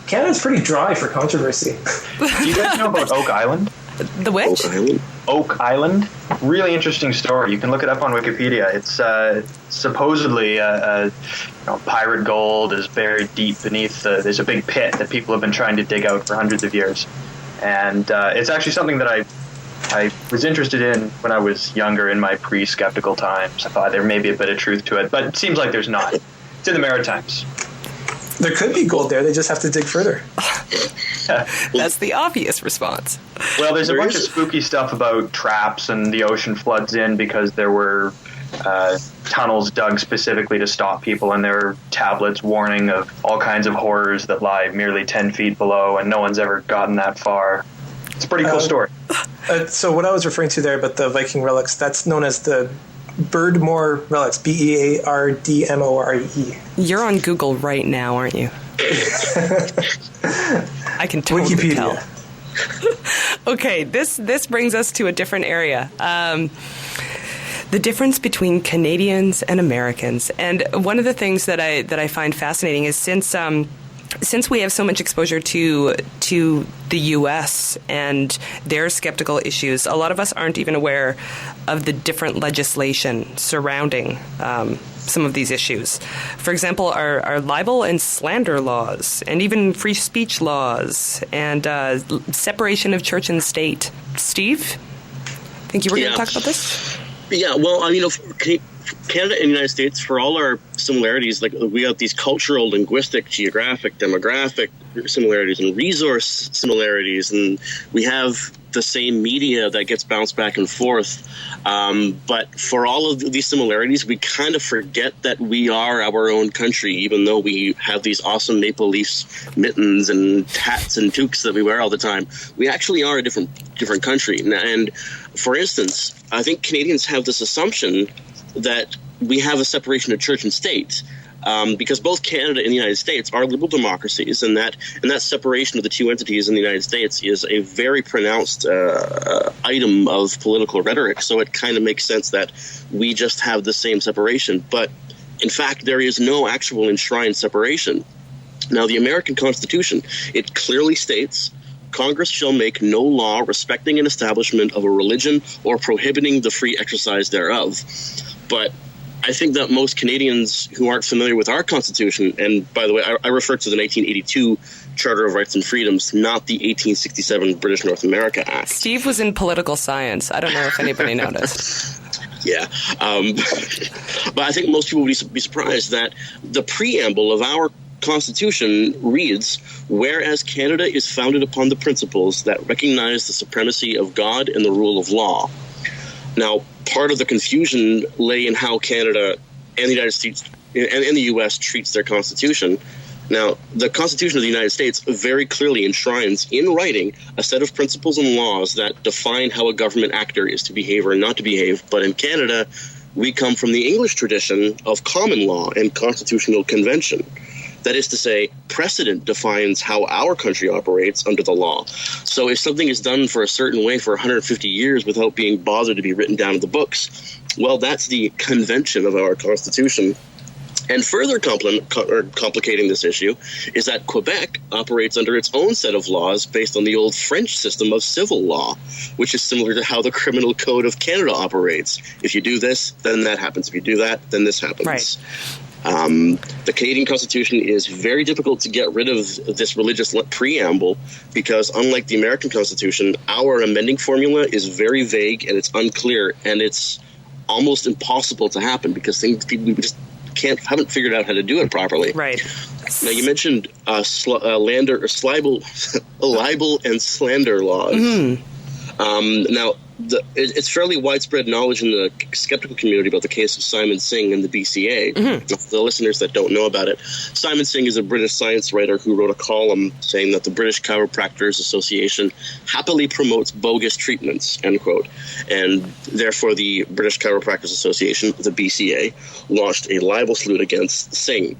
S4: Canada's pretty dry for controversy.
S3: Do you guys know about Oak Island?
S2: The which?
S5: Oak Island.
S3: Oak Island. Really interesting story. You can look it up on Wikipedia. It's supposedly pirate gold is buried deep beneath. There's a big pit that people have been trying to dig out for hundreds of years, and it's actually something that I was interested in when I was younger, in my pre-skeptical times. I thought there may be a bit of truth to it, but it seems like there's not. It's in the Maritimes.
S4: There could be gold there. They just have to dig further.
S2: That's the obvious response.
S3: Well, there's a bunch of spooky stuff about traps and the ocean floods in because there were tunnels dug specifically to stop people, and there are tablets warning of all kinds of horrors that lie merely 10 feet below, and no one's ever gotten that far. It's a pretty cool story.
S4: So what I was referring to there about the Viking relics, that's known as the Beardmore relics, Beardmore.
S2: You're on Google right now, aren't you? I can totally
S4: Wikipedia.
S2: tell. Okay, this brings us to a different area. The difference between Canadians and Americans. And one of the things that I find fascinating is since we have so much exposure to the U.S. and their skeptical issues, a lot of us aren't even aware of the different legislation surrounding some of these issues. For example, our libel and slander laws, and even free speech laws, and separation of church and state. Steve, I think you were going to talk about this?
S5: Yeah, well, Canada and the United States, for all our similarities, like we have these cultural, linguistic, geographic, demographic similarities and resource similarities, and we have the same media that gets bounced back and forth. But for all of these similarities, we kind of forget that we are our own country, even though we have these awesome Maple Leafs mittens and hats and toques that we wear all the time. We actually are a different country. And for instance, I think Canadians have this assumption that we have a separation of church and state, because both Canada and the United States are liberal democracies, and that separation of the two entities in the United States is a very pronounced item of political rhetoric. So it kind of makes sense that we just have the same separation. But in fact, there is no actual enshrined separation. Now, the American Constitution, it clearly states, Congress shall make no law respecting an establishment of a religion or prohibiting the free exercise thereof. But I think that most Canadians who aren't familiar with our Constitution, and by the way, I refer to the 1982 Charter of Rights and Freedoms, not the 1867 British North America Act.
S2: Steve was in political science. I don't know if anybody noticed.
S5: Yeah. But I think most people would be surprised that the preamble of our Constitution reads, whereas Canada is founded upon the principles that recognize the supremacy of God and the rule of law. Now, part of the confusion lay in how Canada and the United States and the U.S. treats their Constitution. Now, the Constitution of the United States very clearly enshrines in writing a set of principles and laws that define how a government actor is to behave or not to behave. But in Canada, we come from the English tradition of common law and constitutional convention. That is to say, precedent defines how our country operates under the law. So if something is done for a certain way for 150 years without being bothered to be written down in the books, well, that's the convention of our Constitution. And further complicating this issue is that Quebec operates under its own set of laws based on the old French system of civil law, which is similar to how the Criminal Code of Canada operates. If you do this, then that happens. If you do that, then this happens.
S2: Right.
S5: The Canadian Constitution is very difficult to get rid of this religious preamble because, unlike the American Constitution, our amending formula is very vague and it's unclear, and it's almost impossible to happen because people just haven't figured out how to do it properly.
S2: Right.
S5: Now, you mentioned libel and slander laws. Mm-hmm. Now, it's fairly widespread knowledge in the skeptical community about the case of Simon Singh and the BCA. Mm-hmm. For the listeners that don't know about it, Simon Singh is a British science writer who wrote a column saying that the British Chiropractors Association happily promotes bogus treatments, end quote. And therefore, the British Chiropractors Association, the BCA, launched a libel suit against Singh.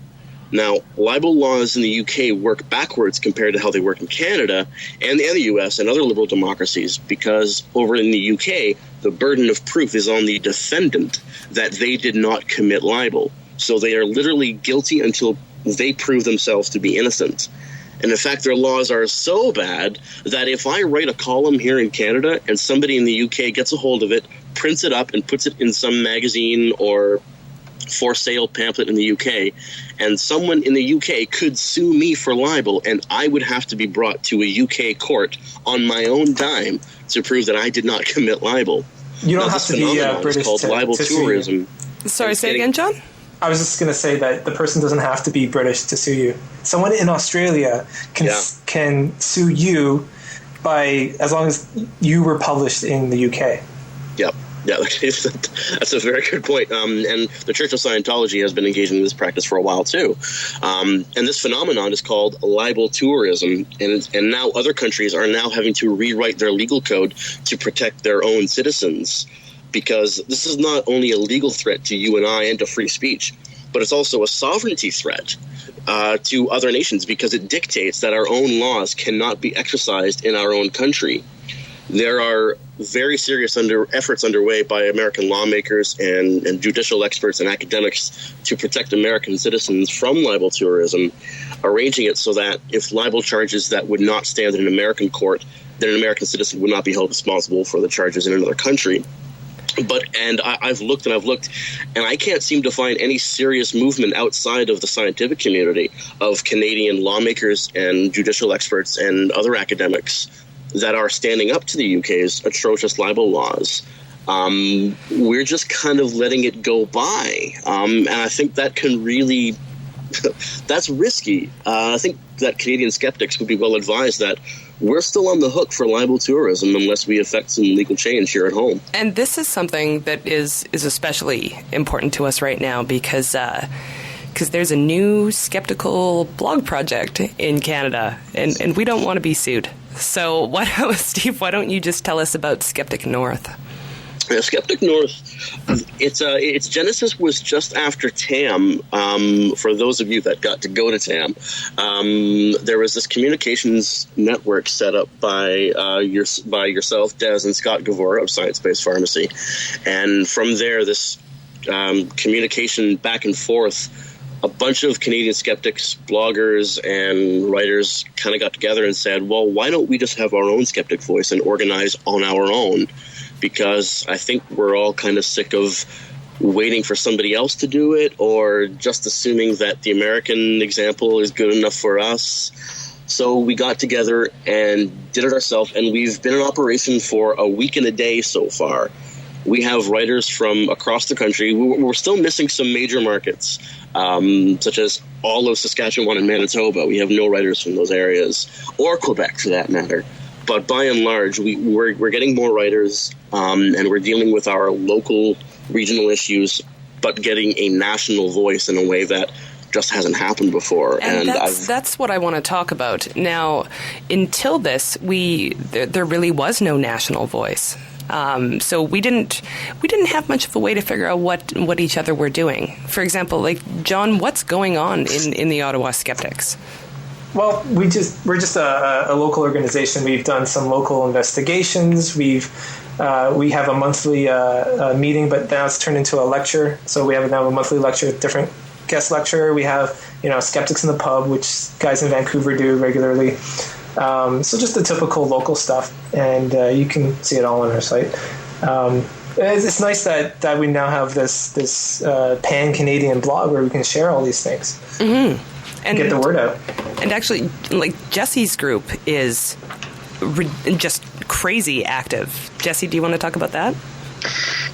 S5: Now, libel laws in the UK work backwards compared to how they work in Canada and the US and other liberal democracies, because over in the UK, the burden of proof is on the defendant that they did not commit libel. So they are literally guilty until they prove themselves to be innocent. And in fact, their laws are so bad that if I write a column here in Canada and somebody in the UK gets a hold of it, prints it up and puts it in some magazine or for sale pamphlet in the UK, and someone in the UK could sue me for libel, and I would have to be brought to a UK court on my own dime to prove that I did not commit libel.
S4: You don't have to be British. It's called
S5: libel tourism.
S2: Sorry, say again, John?
S4: I was just going to say that the person doesn't have to be British to sue you. Someone in Australia can sue you as long as you were published in the UK.
S5: Yep. Yeah, that's a very good point. And the Church of Scientology has been engaging in this practice for a while, too. And this phenomenon is called libel tourism. And now other countries are now having to rewrite their legal code to protect their own citizens, because this is not only a legal threat to you and I and to free speech, but it's also a sovereignty threat to other nations, because it dictates that our own laws cannot be exercised in our own country. There are very serious efforts underway by American lawmakers and judicial experts and academics to protect American citizens from libel tourism, arranging it so that if libel charges that would not stand in an American court, then an American citizen would not be held responsible for the charges in another country. I've looked, and I can't seem to find any serious movement outside of the scientific community of Canadian lawmakers and judicial experts and other academics that are standing up to the UK's atrocious libel laws. We're just kind of letting it go by. And I think that can really... that's risky. I think that Canadian skeptics would be well advised that we're still on the hook for libel tourism unless we effect some legal change here at home. And
S2: this is something that is especially important to us right now because there's a new skeptical blog project in Canada, and we don't want to be sued. So, Steve, why don't you just tell us about Skeptic North?
S5: Skeptic North, its genesis was just after TAM. For those of you that got to go to TAM, there was this communications network set up by yourself, Des, and Scott Gavora of Science-Based Pharmacy. And from there, this communication back and forth, a bunch of Canadian skeptics, bloggers, and writers kind of got together and said, well, why don't we just have our own skeptic voice and organize on our own? Because I think we're all kind of sick of waiting for somebody else to do it, or just assuming that the American example is good enough for us. So we got together and did it ourselves, and we've been in operation for a week and a day so far. We have writers from across the country. We're still missing some major markets, such as all of Saskatchewan and Manitoba. We have no writers from those areas, or Quebec for that matter. But by and large, we're getting more writers, and we're dealing with our local, regional issues, but getting a national voice in a way that just hasn't happened before.
S2: And that's what I want to talk about. Now, until this, there really was no national voice. So we didn't have much of a way to figure out what each other were doing. For example, like John, what's going on in the Ottawa Skeptics?
S4: Well, we're just a local organization. We've done some local investigations. We have a monthly meeting, but now it's turned into a lecture. So we have now a monthly lecture, different guest lecture. We have Skeptics in the Pub, which guys in Vancouver do regularly. So just the typical local stuff, and you can see it all on our site. It's nice that we now have this pan-Canadian blog where we can share all these things. Mm-hmm. And get the word out.
S2: And actually, like, Jesse's group is just crazy active. Jesse, do you want to talk about that?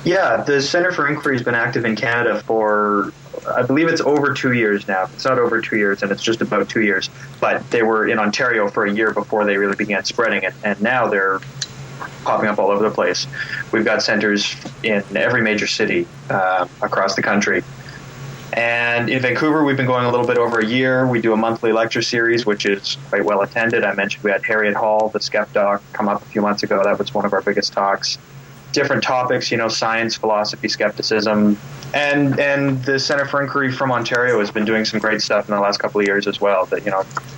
S3: Yeah, the Centre for Inquiry has been active in Canada for, I believe it's over 2 years now. It's not over 2 years, and it's just about 2 years. But they were in Ontario for a year before they really began spreading it, and now they're popping up all over the place. We've got centers in every major city across the country. And in Vancouver, we've been going a little bit over a year. We do a monthly lecture series, which is quite well attended. I mentioned we had Harriet Hall, the Skep Doc, come up a few months ago. That was one of our biggest talks. Different topics, science, philosophy, skepticism. And the Centre for Inquiry from Ontario has been doing some great stuff in the last couple of years as well.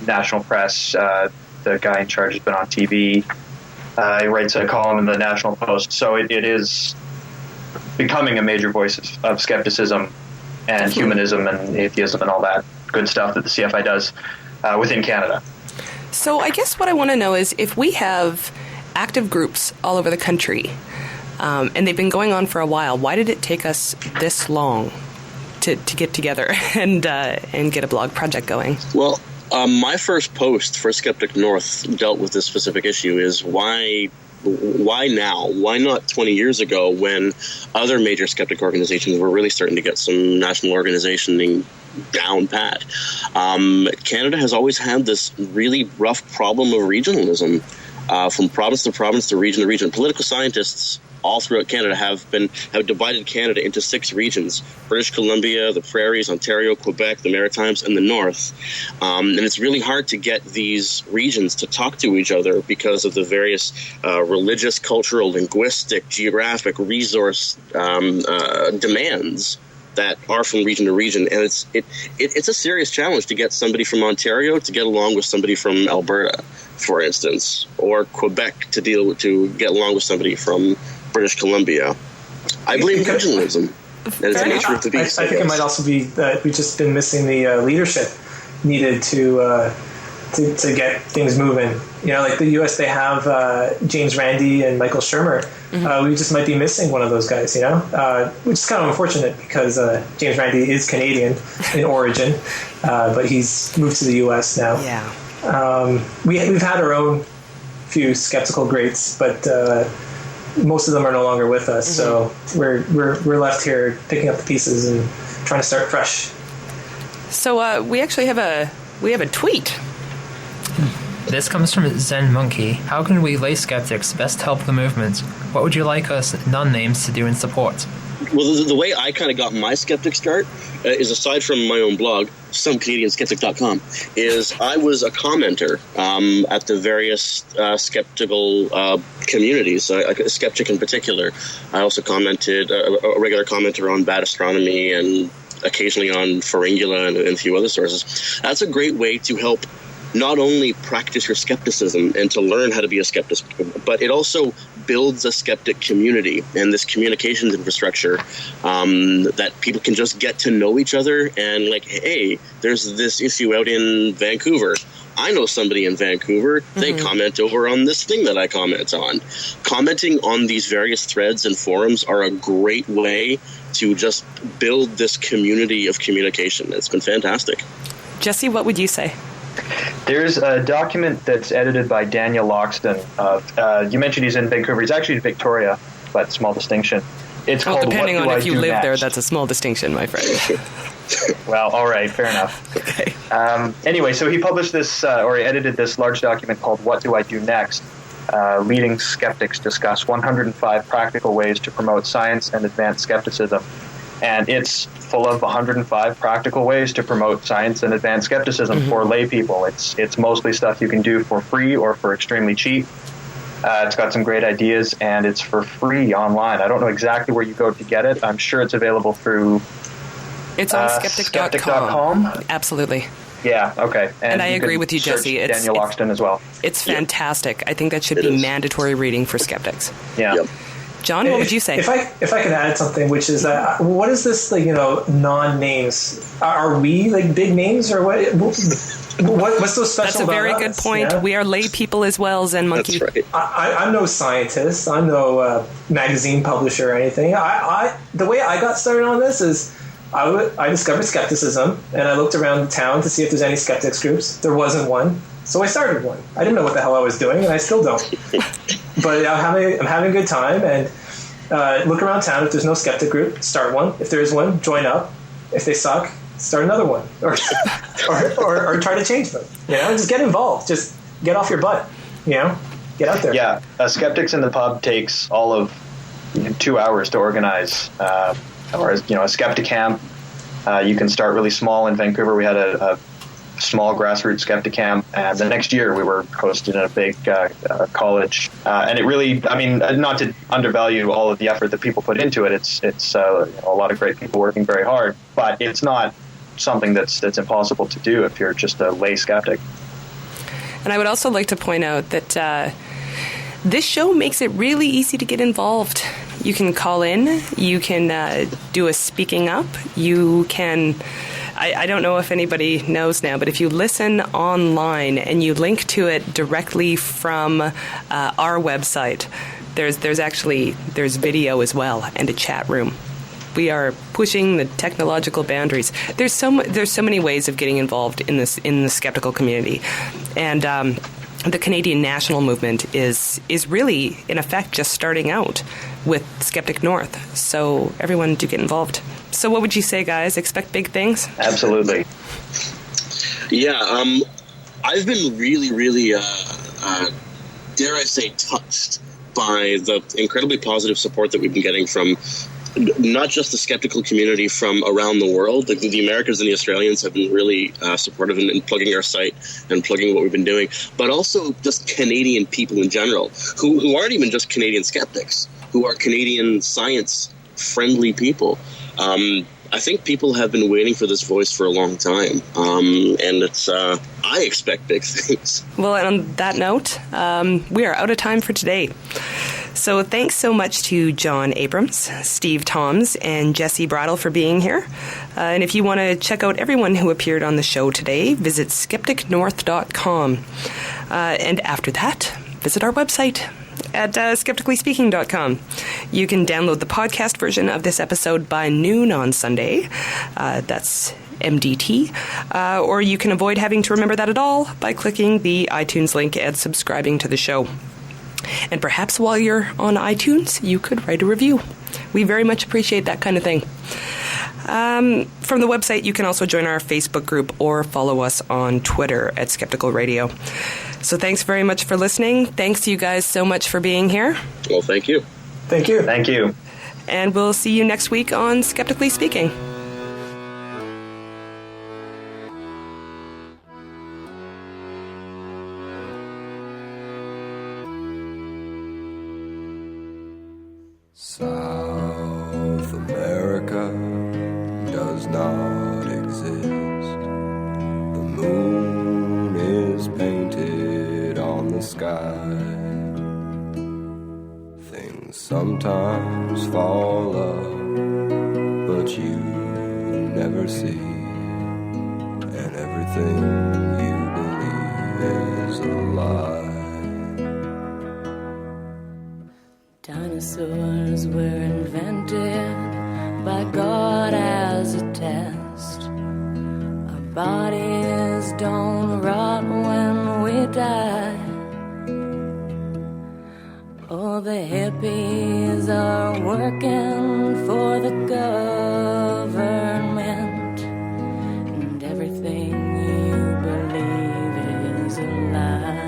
S3: National press, the guy in charge has been on TV. He writes a column in the National Post. So it is becoming a major voice of skepticism and humanism and atheism and all that good stuff that the CFI does within Canada.
S2: So I guess what I want to know is if we have active groups all over the country, and they've been going on for a while, why did it take us this long to get together and get a blog project going?
S5: Well, my first post for Skeptic North dealt with this specific issue is why now? Why not 20 years ago when other major skeptic organizations were really starting to get some national organization down pat? Canada has always had this really rough problem of regionalism, from province to province to region to region. Political scientists all throughout Canada have divided Canada into 6 regions: British Columbia, the Prairies, Ontario, Quebec, the Maritimes, and the North. And it's really hard to get these regions to talk to each other because of the various religious, cultural, linguistic, geographic, resource demands that are from region to region. And it's a serious challenge to get somebody from Ontario to get along with somebody from Alberta, for instance, or Quebec to get along with somebody from British Columbia. I blame regionalism. That is the nature of the beast.
S4: I think it might also be that we've just been missing the leadership needed to get things moving. You know, like the U.S., they have James Randi and Michael Shermer. Mm-hmm. We just might be missing one of those guys, you know, which is kind of unfortunate because James Randi is Canadian in origin, but he's moved to the U.S. now.
S2: Yeah.
S4: We've had our own few skeptical greats, but most of them are no longer with us. Mm-hmm. So we're left here picking up the pieces and trying to start fresh.
S2: So we actually have a tweet.
S8: This comes from Zen Monkey. How can we lay skeptics best help the movement? What would you like us non-names to do in support?
S5: Well, the way I kind of got my skeptic start is, aside from my own blog, somecanadianskeptic.com, is I was a commenter at the various skeptical communities, Skeptic in particular. I also commented, a regular commenter on bad astronomy and occasionally on Pharyngula and a few other sources. That's a great way to help not only practice your skepticism and to learn how to be a skeptic, but it also builds a skeptic community and this communications infrastructure that people can just get to know each other. And like, hey, there's this issue out in Vancouver. I know somebody in Vancouver. They comment over on this thing that I comment on. Commenting on these various threads and forums are a great way to just build this community of communication. It's been fantastic.
S2: Jesse, what would you say?
S3: There's a document that's edited by Daniel Loxton. You mentioned he's in Vancouver. He's actually in Victoria, but small distinction. It's called
S2: depending
S3: What Do
S2: on
S3: I
S2: if you
S3: Do
S2: live
S3: Next?
S2: there, that's a small distinction, my friend.
S3: Well, all right, fair enough.
S2: Okay.
S3: Anyway, so he published this, or he edited this large document called What Do I Do Next? Leading skeptics discuss 105 practical ways to promote science and advance skepticism. And it's full of 105 practical ways to promote science and advance skepticism for lay people. It's mostly stuff you can do for free or for extremely cheap. It's got some great ideas, and it's for free online. I don't know exactly where you go to get it. I'm sure it's available through...
S2: It's on skeptic.com. Absolutely.
S3: Yeah, okay.
S2: And I agree with you, Jesse.
S3: It's Daniel Loxton as well.
S2: It's fantastic. I think that should be mandatory reading for skeptics.
S3: Yeah. Yep.
S2: John, what would you say?
S4: If I could add something, which is that what is this, like, non-names? Are we like big names, or what? What's so special?
S2: That's a very good point. Yeah? We are lay people as well, Zen Monkey.
S5: That's right.
S4: I'm no scientist. I'm no magazine publisher or anything. The way I got started on this is I discovered skepticism, and I looked around town to see if there's any skeptics groups. There wasn't one, so I started one. I didn't know what the hell I was doing, and I still don't. But I'm having a good time, and look around town. If there's no skeptic group, start one. If there is one, join up. If they suck, start another one, or try to change them. Just get involved. Just get off your butt. Get out there.
S3: Yeah, Skeptics in the Pub takes all of 2 hours to organize. Or a skeptic camp. You can start really small. In Vancouver, we had a small grassroots skeptic camp, and the next year we were hosted in a big college. And it really, not to undervalue all of the effort that people put into it. It's a lot of great people working very hard, but it's not something that's impossible to do if you're just a lay skeptic.
S2: And I would also like to point out that this show makes it really easy to get involved. You can call in, you can do a speaking up, you can I don't know if anybody knows now, but if you listen online and you link to it directly from our website, there's video as well and a chat room. We are pushing the technological boundaries. There's so many ways of getting involved in the skeptical community, and the Canadian national movement is really, in effect, just starting out with Skeptic North. So everyone do get involved. So what would you say, guys? Expect big things?
S3: Absolutely.
S5: Yeah, I've been really, really, dare I say, touched by the incredibly positive support that we've been getting from not just the skeptical community from around the world. The Americans and the Australians have been really supportive in plugging our site and plugging what we've been doing, but also just Canadian people in general who aren't even just Canadian skeptics, who are Canadian science-friendly people. I think people have been waiting for this voice for a long time, and it's. I expect big things.
S2: Well, and on that note, we are out of time for today. So thanks so much to John Abrams, Steve Thoms, and Jesse Brydle for being here. And if you want to check out everyone who appeared on the show today, visit skepticnorth.com. And after that, visit our website at skepticallyspeaking.com. You can download the podcast version of this episode by noon on Sunday. That's MDT. Or you can avoid having to remember that at all by clicking the iTunes link and subscribing to the show. And perhaps while you're on iTunes, you could write a review. We very much appreciate that kind of thing. From the website, you can also join our Facebook group or follow us on Twitter at Skeptical Radio. So thanks very much for listening. Thanks to you guys so much for being here.
S5: Well, thank you.
S4: Thank you.
S3: Thank you.
S2: And we'll see you next week on Skeptically Speaking.
S9: South America does not exist. The moon is painted on the sky. Things sometimes fall up, but you never see. And everything you believe is a lie.
S10: Dinosaurs were invented by God as a test. Our bodies don't rot when we die. Oh, the hippies are working for the government, and everything you believe is a lie.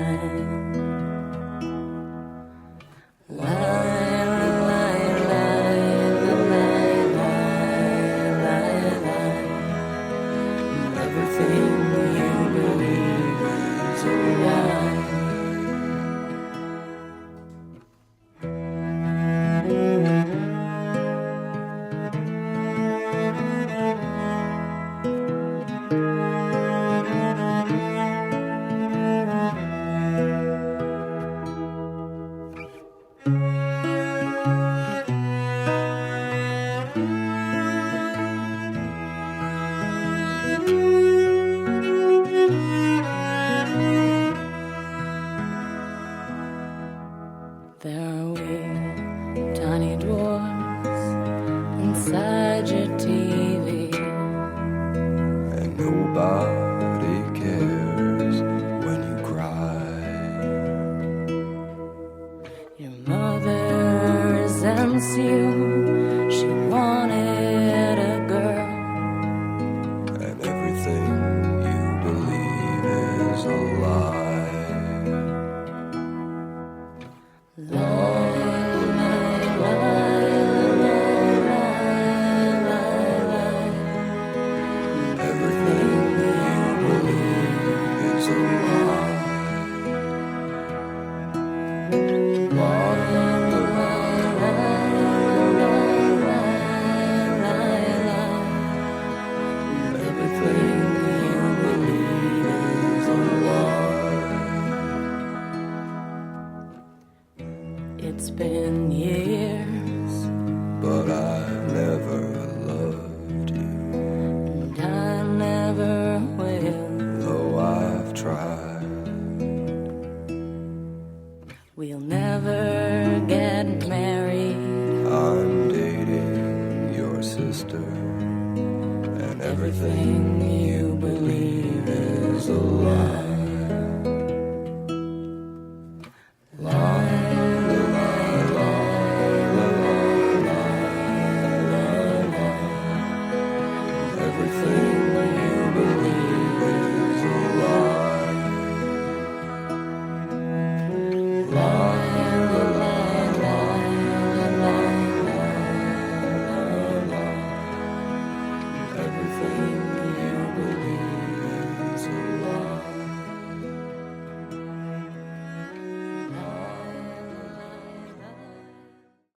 S10: get married.
S9: I'm dating your sister, and everything